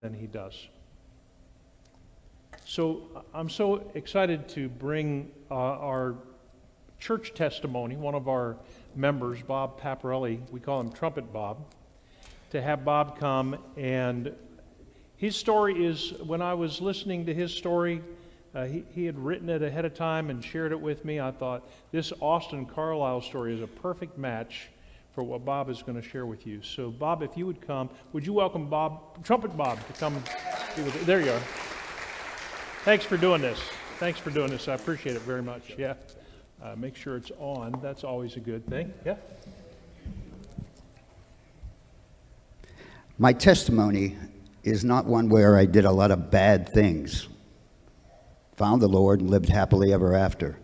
than he does. So I'm so excited to bring our church testimony, one of our members, Bob Papariella, we call him Trumpet Bob, to have Bob come. And his story is, when I was listening to his story, he had written it ahead of time and shared it with me. I thought this Austin Carlisle story is a perfect match for what Bob is going to share with you. So Bob, if you would come, would you welcome Bob, Trumpet Bob, to come be with you? There you are. Thanks for doing this. Thanks for doing this. I appreciate it very much. Yeah. Make sure it's on. That's always a good thing. Yeah. My testimony is not one where I did a lot of bad things, found the Lord, and lived happily ever after.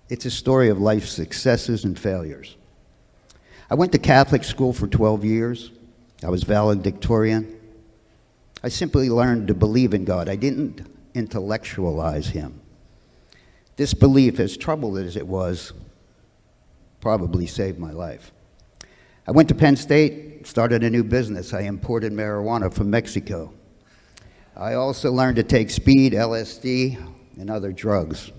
It's a story of life's successes and failures. I went to Catholic school for 12 years. I was valedictorian. I simply learned to believe in God. I didn't intellectualize him. This belief, as troubled as it was, probably saved my life. I went to Penn State, started a new business. I imported marijuana from Mexico. I also learned to take speed, LSD, and other drugs.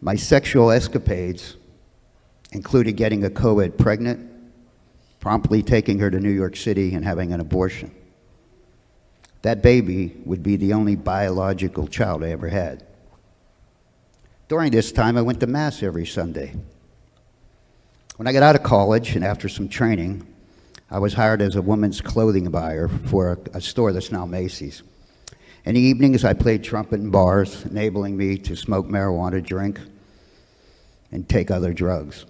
My sexual escapades included getting a co-ed pregnant, promptly taking her to New York City and having an abortion. That baby would be the only biological child I ever had. During this time, I went to Mass every Sunday. When I got out of college and after some training, I was hired as a women's clothing buyer for a store that's now Macy's. In the evenings, I played trumpet in bars, enabling me to smoke marijuana, drink, and take other drugs.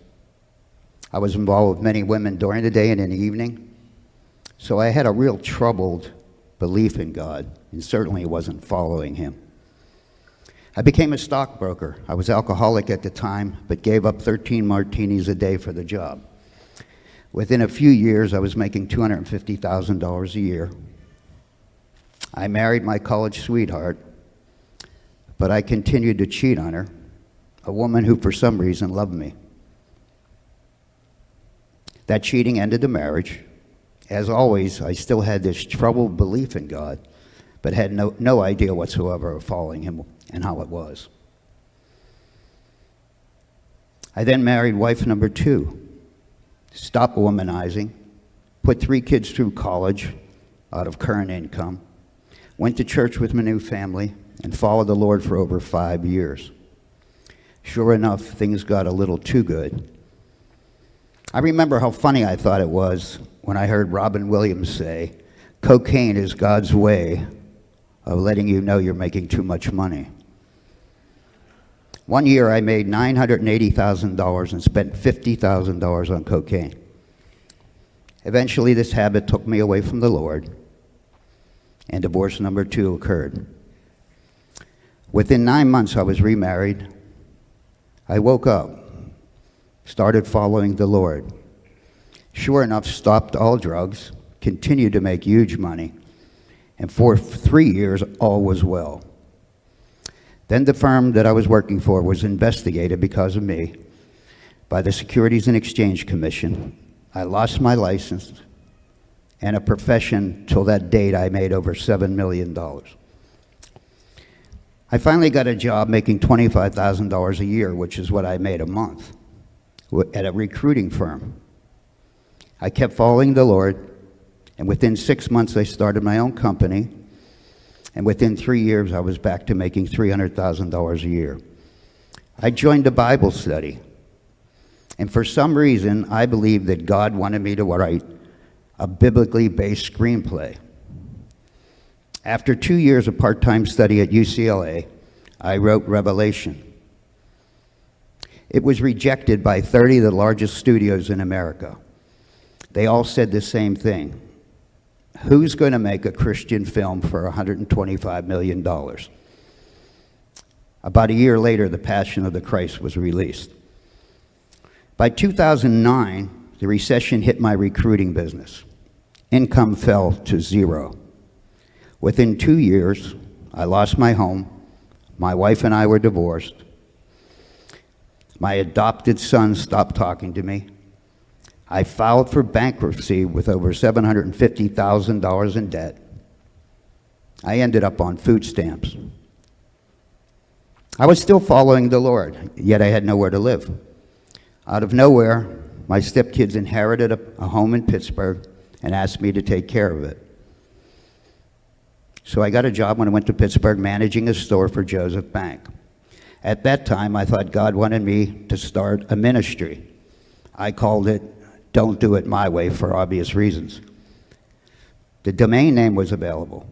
I was involved with many women during the day and in the evening, so I had a real troubled belief in God, and certainly wasn't following him. I became a stockbroker. I was alcoholic at the time, but gave up 13 martinis a day for the job. Within a few years, I was making $250,000 a year. I married my college sweetheart, but I continued to cheat on her, a woman who for some reason loved me. That cheating ended the marriage. As always, I still had this troubled belief in God, but had no idea whatsoever of following him and how it was. I then married wife number 2, stopped womanizing, put 3 kids through college out of current income, went to church with my new family, and followed the Lord for over 5 years. Sure enough, things got a little too good. I remember how funny I thought it was when I heard Robin Williams say, "Cocaine is God's way of letting you know you're making too much money." One year I made $980,000 and spent $50,000 on cocaine. Eventually this habit took me away from the Lord, and divorce number 2 occurred. Within 9 months I was remarried. I woke up, started following the Lord. Sure enough, stopped all drugs, continued to make huge money, and for 3 years, all was well. Then the firm that I was working for was investigated because of me by the Securities and Exchange Commission. I lost my license and a profession. Till that date, I made over $7 million. I finally got a job making $25,000 a year, which is what I made a month, at a recruiting firm. I kept following the Lord, and within 6 months I started my own company, and within 3 years I was back to making $300,000 a year. I joined a Bible study, and for some reason I believed that God wanted me to write a biblically based screenplay. After 2 years of part-time study at UCLA, I wrote Revelation. It was rejected by 30 of the largest studios in America. They all said the same thing. Who's going to make a Christian film for $125 million? About a year later, The Passion of the Christ was released. By 2009, the recession hit my recruiting business. Income fell to 0. Within 2 years, I lost my home. My wife and I were divorced. My adopted son stopped talking to me. I filed for bankruptcy with over $750,000 in debt. I ended up on food stamps. I was still following the Lord, yet I had nowhere to live. Out of nowhere, my stepkids inherited a home in Pittsburgh and asked me to take care of it. So I got a job when I went to Pittsburgh managing a store for Joseph Bank. At that time, I thought God wanted me to start a ministry. I called it Don't Do It My Way for obvious reasons. The domain name was available.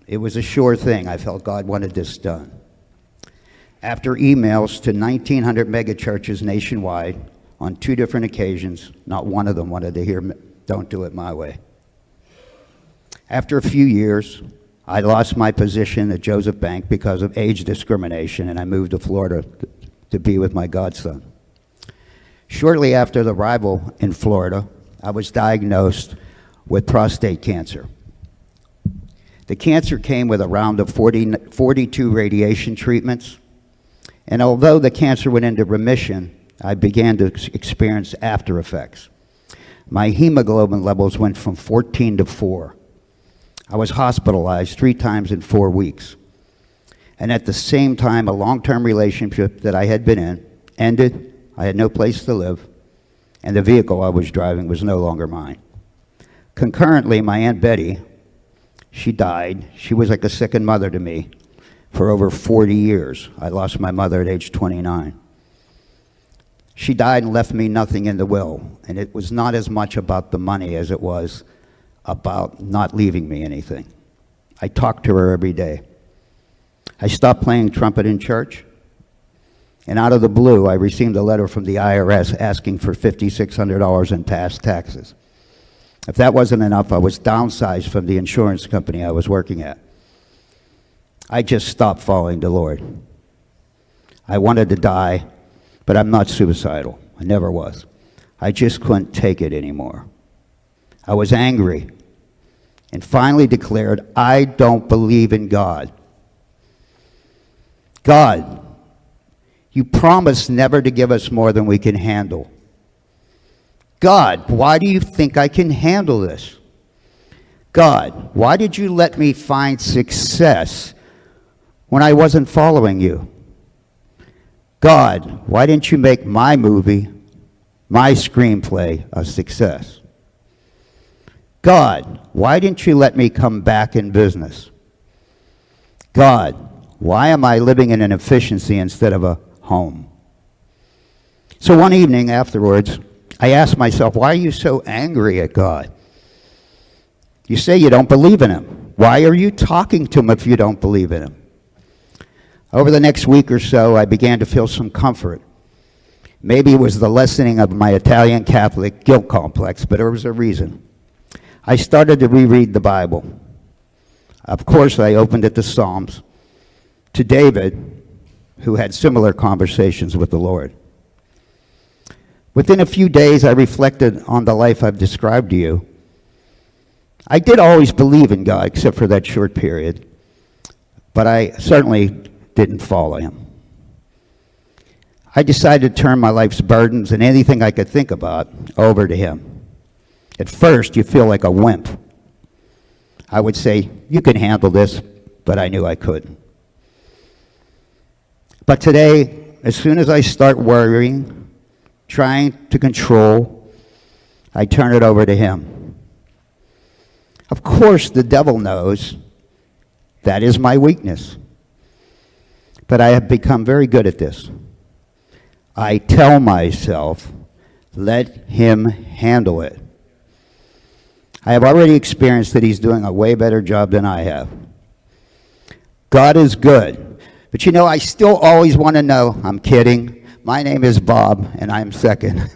It was a sure thing. I felt God wanted this done. After emails to 1,900 megachurches nationwide on 2 different occasions, not one of them wanted to hear Don't Do It My Way. After a few years, I lost my position at Joseph Bank because of age discrimination, and I moved to Florida to be with my godson. Shortly after the arrival in Florida, I was diagnosed with prostate cancer. The cancer came with a round of 42 radiation treatments, and although the cancer went into remission, I began to experience after effects. My hemoglobin levels went from 14 to 4. I was hospitalized 3 times in 4 weeks. And at the same time, a long-term relationship that I had been in ended. I had no place to live, and the vehicle I was driving was no longer mine. Concurrently, my Aunt Betty, she died. She was like a second mother to me for over 40 years. I lost my mother at age 29. She died and left me nothing in the will, and it was not as much about the money as it was about not leaving me anything. I talked to her every day. I stopped playing trumpet in church, and out of the blue, I received a letter from the IRS asking for $5,600 in past taxes. If that wasn't enough, I was downsized from the insurance company I was working at. I just stopped following the Lord. I wanted to die, but I'm not suicidal. I never was. I just couldn't take it anymore. I was angry and finally declared, I don't believe in God. God, you promised never to give us more than we can handle. God, why do you think I can handle this? God, why did you let me find success when I wasn't following you? God, why didn't you make my movie, my screenplay, a success? God, why didn't you let me come back in business? God, why am I living in an efficiency instead of a home? So one evening afterwards, I asked myself, why are you so angry at God? You say you don't believe in him. Why are you talking to him if you don't believe in him? Over the next week or so, I began to feel some comfort. Maybe it was the lessening of my Italian Catholic guilt complex, but there was a reason. I started to reread the Bible. Of course, I opened it to Psalms, to David, who had similar conversations with the Lord. Within a few days, I reflected on the life I've described to you. I did always believe in God, except for that short period, but I certainly didn't follow him. I decided to turn my life's burdens and anything I could think about over to him. At first, you feel like a wimp. I would say, you can handle this, but I knew I couldn't. But today, as soon as I start worrying, trying to control, I turn it over to him. Of course, the devil knows that is my weakness. But I have become very good at this. I tell myself, let him handle it. I have already experienced that he's doing a way better job than I have. God is good. But you know, I still always want to know, I'm kidding, my name is Bob, and I'm second.